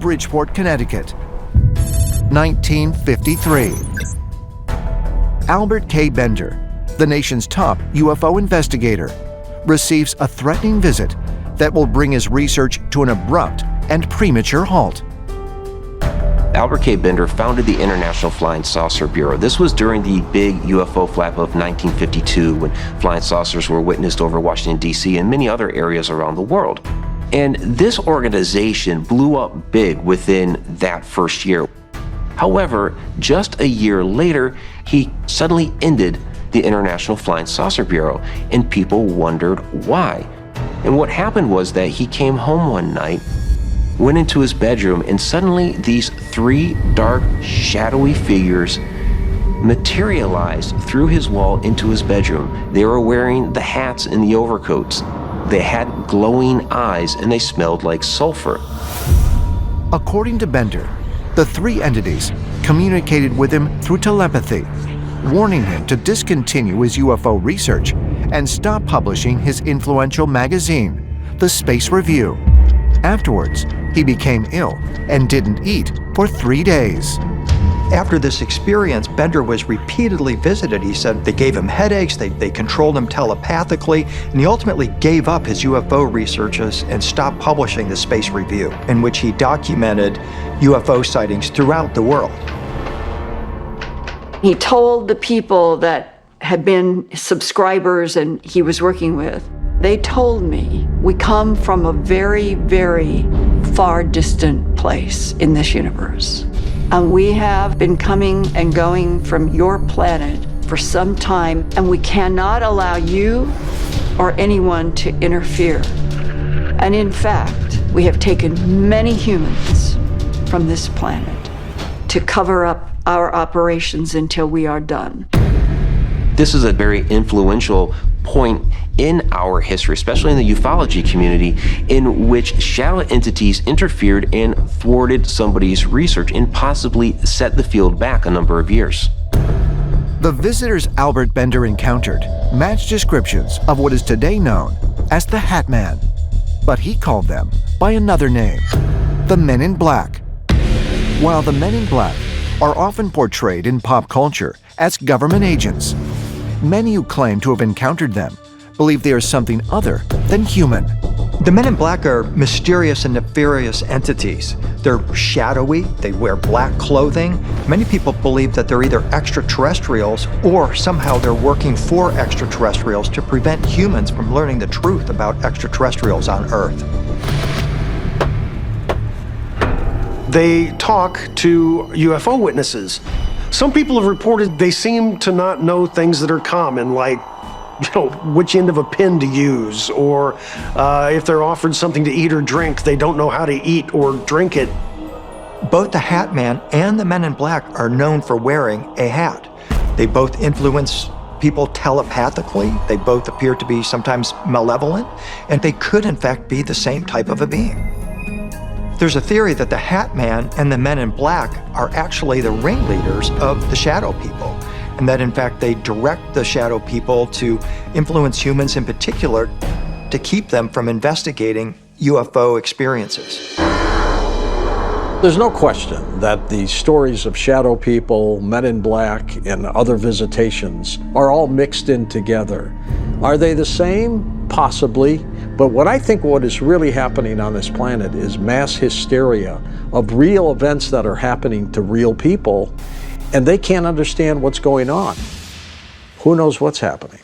Bridgeport, Connecticut. 1953. Albert K. Bender, the nation's top UFO investigator, receives a threatening visit that will bring his research to an abrupt and premature halt. Albert K. Bender founded the International Flying Saucer Bureau. This was during the big UFO flap of 1952, when flying saucers were witnessed over Washington, D.C. and many other areas around the world. And this organization blew up big within that first year. However, just a year later, he suddenly ended the International Flying Saucer Bureau, and people wondered why. And what happened was that he came home one night, went into his bedroom, and suddenly these three dark, shadowy figures materialized through his wall into his bedroom. They were wearing the hats and the overcoats. They had glowing eyes, and they smelled like sulfur. According to Bender, the three entities communicated with him through telepathy, warning him to discontinue his UFO research and stop publishing his influential magazine, The Space Review. Afterwards, he became ill and didn't eat for 3 days. After this experience, Bender was repeatedly visited. He said they gave him headaches, they controlled him telepathically, and he ultimately gave up his UFO researches and stopped publishing the Space Review, in which he documented UFO sightings throughout the world. He told the people that had been subscribers and he was working with, they told me, we come from a very, very far distant place in this universe. And we have been coming and going from your planet for some time, and we cannot allow you or anyone to interfere. And in fact, we have taken many humans from this planet to cover up our operations until we are done. This is a very influential point in our history, especially in the ufology community, in which shadow entities interfered and thwarted somebody's research and possibly set the field back a number of years. The visitors Albert Bender encountered matched descriptions of what is today known as the Hat Man, but he called them by another name, the Men in Black. While the Men in Black are often portrayed in pop culture as government agents, many who claim to have encountered them believe they are something other than human. The Men in Black are mysterious and nefarious entities. They're shadowy, they wear black clothing. Many people believe that they're either extraterrestrials or somehow they're working for extraterrestrials to prevent humans from learning the truth about extraterrestrials on Earth. They talk to UFO witnesses. Some people have reported they seem to not know things that are common, like, which end of a pin to use, or if they're offered something to eat or drink, they don't know how to eat or drink it. Both the Hat Man and the Men in Black are known for wearing a hat. They both influence people telepathically. They both appear to be sometimes malevolent, and they could in fact be the same type of a being. There's a theory that the Hat Man and the Men in Black are actually the ringleaders of the shadow people, and that in fact they direct the shadow people to influence humans in particular to keep them from investigating UFO experiences. There's no question that the stories of shadow people, Men in Black, and other visitations are all mixed in together. Are they the same? Possibly. But what I think what is really happening on this planet is mass hysteria of real events that are happening to real people, and they can't understand what's going on. Who knows what's happening?